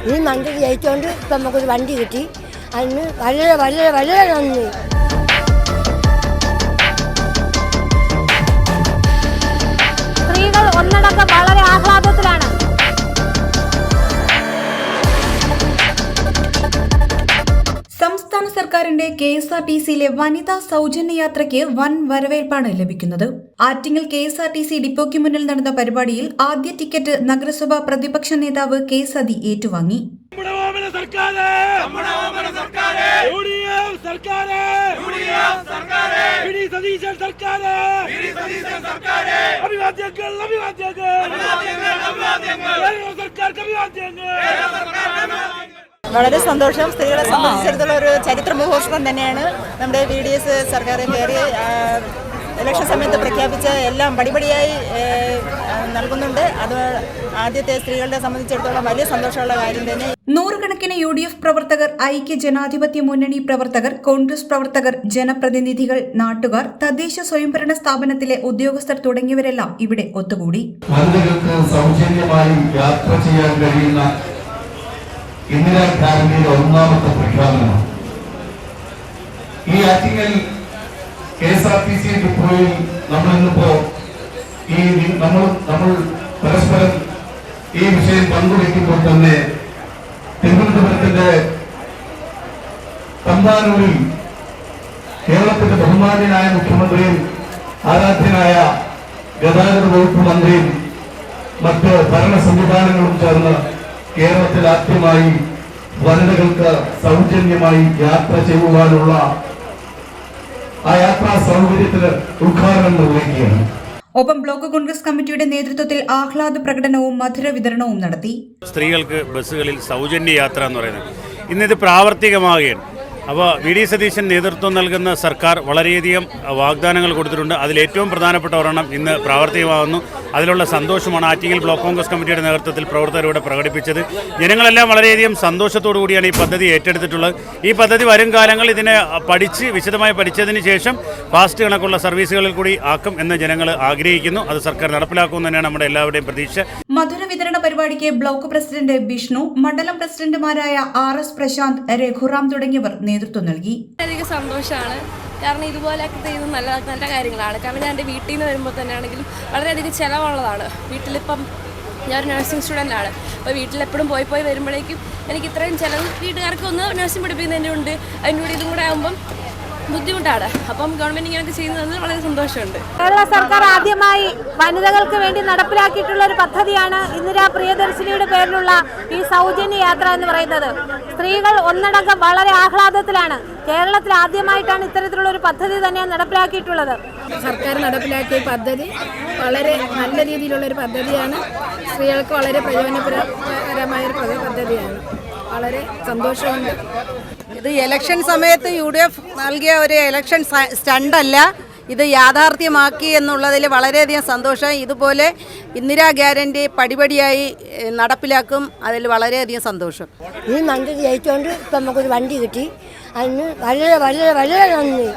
ഈ മന്ത്രി ജയിച്ചുകൊണ്ട് ഇപ്പം നമുക്കൊരു വണ്ടി കിട്ടി. അതിന് വളരെ വളരെ വളരെ നന്ദി. സ്ത്രീകൾ ഒന്നടങ്കം വളരെ ആഹ്ലാദത്തിലാണ്. സംസ്ഥാന സർക്കാരിന്റെ KSRTCയിലെ വനിതാ സൗജന്യ യാത്രയ്ക്ക് വൻ വരവേൽപ്പാണ് ലഭിക്കുന്നത്. ആറ്റിങ്ങൽ KSRTC ഡിപ്പോയ്ക്ക് മുന്നിൽ നടന്ന പരിപാടിയിൽ ആദ്യ ടിക്കറ്റ് നഗരസഭാ പ്രതിപക്ഷ നേതാവ് K. സതി ഏറ്റുവാങ്ങി. വളരെ സന്തോഷം. സ്ത്രീകളെ സംബന്ധിച്ചിടത്തോളം ഒരു ചരിത്ര മുഹൂർത്തം തന്നെയാണ്. നമ്മുടെ VDS സർക്കാർ കയറി ഇലക്ഷൻ സമയത്ത് പ്രഖ്യാപിച്ച എല്ലാം പടിപടിയായി നൽകുന്നുണ്ട്. അത് ആദ്യത്തെ സ്ത്രീകളെ സംബന്ധിച്ചിടത്തോളം വലിയ സന്തോഷമുള്ള കാര്യം തന്നെ. നൂറുകണക്കിന് UDF പ്രവർത്തകർ, ഐക്യ ജനാധിപത്യ മുന്നണി പ്രവർത്തകർ, കോൺഗ്രസ് പ്രവർത്തകർ, ജനപ്രതിനിധികൾ, നാട്ടുകാർ, തദ്ദേശ സ്വയംഭരണ സ്ഥാപനത്തിലെ ഉദ്യോഗസ്ഥർ തുടങ്ങിയവരെല്ലാം ഇവിടെ ഒത്തുകൂടി. വനിതകൾക്ക് സൗജന്യമായി യാത്ര ചെയ്യാൻ കഴിയുന്ന ഇന്ദിരാഗാന്ധിയുടെ ഒന്നാമത്തെ പ്രഖ്യാപനമാണ്. ഈ ആറ്റിങ്ങൽ KSRTC ഡിപ്പോയിൽ നമ്മളിന്നിപ്പോ നമ്മൾ പരസ്പരം ഈ വിഷയം പങ്കുവയ്ക്കുമ്പോൾ തന്നെ തിരുവനന്തപുരത്തിന്റെ തമ്പാനൂരിൽ കേരളത്തിന്റെ ബഹുമാന്യനായ മുഖ്യമന്ത്രിയും ആരാധ്യനായ ഗതാഗത വകുപ്പ് മന്ത്രിയും മറ്റ് ഭരണ സംവിധാനങ്ങളും ചേർന്ന് കേരളത്തിൽ ആദ്യമായി വനിതകൾക്ക് സൗജന്യമായി യാത്ര ചെയ്യുവാനുള്ള ആ യാത്രാ സൗകര്യത്തിന് ഉദ്ഘാടനം നിർവഹിക്കുകയാണ്. ഒപ്പം ബ്ലോക്ക് കോൺഗ്രസ് കമ്മിറ്റിയുടെ നേതൃത്വത്തിൽ ആഹ്ലാദ പ്രകടനവും മധുര വിതരണവും നടത്തി. സ്ത്രീകൾക്ക് ബസ്സുകളിൽ സൗജന്യ യാത്ര എന്ന് പറയുന്നത് ഇന്നിത് പ്രാവർത്തികമാവുകയാണ്. അപ്പോൾ VD സതീശൻ നേതൃത്വം നൽകുന്ന സർക്കാർ വളരെയധികം വാഗ്ദാനങ്ങൾ കൊടുത്തിട്ടുണ്ട്. അതിലേറ്റവും പ്രധാനപ്പെട്ട ഒരെണ്ണം ഇന്ന് പ്രാവർത്തികമാകുന്നു. അതിലുള്ള സന്തോഷമാണ് ആറ്റിങ്ങൽ ബ്ലോക്ക് കോൺഗ്രസ് കമ്മിറ്റിയുടെ നേതൃത്വത്തിൽ പ്രവർത്തകരുടെ പ്രകടിപ്പിച്ചത്. ജനങ്ങളെല്ലാം വളരെയധികം സന്തോഷത്തോടു കൂടിയാണ് ഈ പദ്ധതി ഏറ്റെടുത്തിട്ടുള്ളത്. ഈ പദ്ധതി വരും കാലങ്ങളിൽ ഇതിനെ വിശദമായി പഠിച്ചതിന് ശേഷം ഫാസ്റ്റ് കണക്കുള്ള സർവീസുകളിൽ കൂടി ആക്കും എന്ന് ജനങ്ങൾ ആഗ്രഹിക്കുന്നു. അത് സർക്കാർ നടപ്പിലാക്കുമെന്ന് തന്നെയാണ് നമ്മുടെ എല്ലാവരുടെയും പ്രതീക്ഷ. മധുര വിതരണ പരിപാടിക്ക് ബ്ലോക്ക് പ്രസിഡന്റ് ബിഷ്ണു, മണ്ഡലം പ്രസിഡന്റുമാരായ RS പ്രശാന്ത്, രഘുറാം തുടങ്ങിയവർ നേതൃത്വം നൽകി. വളരെയധികം സന്തോഷമാണ്. കാരണം ഇതുപോലെയൊക്കെ ചെയ്യുന്നത് നല്ല നല്ല കാര്യങ്ങളാണ്. കാരണം ഞാൻ എൻ്റെ വീട്ടിൽ നിന്ന് വരുമ്പോൾ തന്നെ ആണെങ്കിലും വളരെയധികം ചിലവുള്ളതാണ്. വീട്ടിലിപ്പം ഞാനൊരു നഴ്സിംഗ് സ്റ്റുഡൻ്റ് ആണ്. അപ്പോൾ വീട്ടിലെപ്പോഴും പോയി വരുമ്പോഴേക്കും എനിക്ക് ഇത്രയും ചിലവ് വീട്ടുകാർക്ക് ഒന്ന് നഴ്സിംഗ് പഠിപ്പിക്കുന്നതിൻ്റെ ഉണ്ട്. അതിൻ്റെ കൂടെ ഇതും കൂടെ ആകുമ്പം ബുദ്ധിമുട്ടാണ്. അപ്പം ഗവൺമെന്റ് ഇങ്ങനെയൊക്കെ ചെയ്യുന്നത് വളരെ സന്തോഷമുണ്ട്. കേരള സർക്കാർ ആദ്യമായി വനിതകൾക്ക് വേണ്ടി നടപ്പിലാക്കിയിട്ടുള്ള ഒരു പദ്ധതിയാണ് ഇന്ദിരാ പ്രിയദർശിനിയുടെ പേരിലുള്ള ഈ സൗജന്യ യാത്ര എന്ന് പറയുന്നത്. സ്ത്രീകൾ ഒന്നടങ്കം വളരെ ആഹ്ലാദത്തിലാണ്. കേരളത്തിൽ ആദ്യമായിട്ടാണ് ഇത്തരത്തിലുള്ള ഒരു പദ്ധതി തന്നെ നടപ്പിലാക്കിയിട്ടുള്ളത്. സർക്കാർ നടപ്പിലാക്കിയ പദ്ധതി വളരെ നല്ല രീതിയിലുള്ളൊരു പദ്ധതിയാണ്. സ്ത്രീകൾക്ക് വളരെ പ്രയോജനപരമായ ഒരു പദ്ധതിയാണ്. വളരെ സന്തോഷമുണ്ട്. ഇത് ഇലക്ഷൻ സമയത്ത് UDF നൽകിയ ഒരു ഇലക്ഷൻ സ്റ്റണ്ടല്ല, ഇത് യാഥാർത്ഥ്യമാക്കി എന്നുള്ളതിൽ വളരെയധികം സന്തോഷം. ഇതുപോലെ ഇന്ദിരാ ഗ്യാരണ്ടി പടിപടിയായി നടപ്പിലാക്കും. അതിൽ വളരെയധികം സന്തോഷം. ഈ മന്ത്രി ജയിച്ചുകൊണ്ട് ഇപ്പം നമുക്കൊരു വണ്ടി കിട്ടി. അതിന് വളരെ വളരെ വളരെ നന്ദി.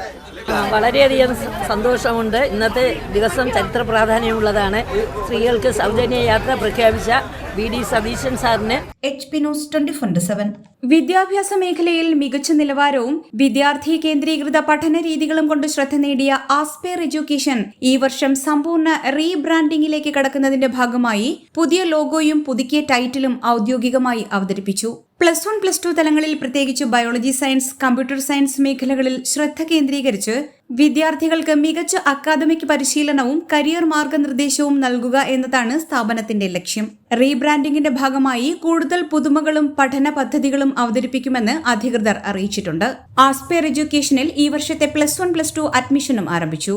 വളരെയധികം സന്തോഷമുണ്ട്. ഇന്നത്തെ ദിവസം ചരിത്ര പ്രാധാന്യമുള്ളതാണ്. സ്ത്രീകൾക്ക് സൗജന്യ യാത്ര പ്രഖ്യാപിച്ച VD സതീശൻ സാറിന്. HP News 24/7. വിദ്യാഭ്യാസ മേഖലയിൽ മികച്ച നിലവാരവും വിദ്യാർത്ഥി കേന്ദ്രീകൃത പഠന രീതികളും കൊണ്ട് ശ്രദ്ധ നേടിയ ആസ്പെയർ എഡ്യൂക്കേഷൻ ഈ വർഷം സമ്പൂർണ്ണ റീബ്രാൻഡിംഗിലേക്ക് കടക്കുന്നതിന്റെ ഭാഗമായി പുതിയ ലോഗോയും പുതുക്കിയ ടൈറ്റിലും ഔദ്യോഗികമായി അവതരിപ്പിച്ചു. +1, +2 തലങ്ങളിൽ പ്രത്യേകിച്ച് ബയോളജി സയൻസ്, കമ്പ്യൂട്ടർ സയൻസ് മേഖലകളിൽ ശ്രദ്ധ കേന്ദ്രീകരിച്ച് വിദ്യാർത്ഥികൾക്ക് മികച്ച അക്കാദമിക് പരിശീലനവും കരിയർ മാർഗനിർദ്ദേശവും നൽകുക എന്നതാണ് സ്ഥാപനത്തിന്റെ ലക്ഷ്യം. റീബ്രാൻഡിംഗിന്റെ ഭാഗമായി കൂടുതൽ പുതുമകളും പഠന പദ്ധതികളും അവതരിപ്പിക്കുമെന്ന് അധികൃതർ അറിയിച്ചിട്ടുണ്ട്. ആസ്പെയർ എഡ്യൂക്കേഷനിൽ ഈ വർഷത്തെ +1, +2 അഡ്മിഷനും ആരംഭിച്ചു.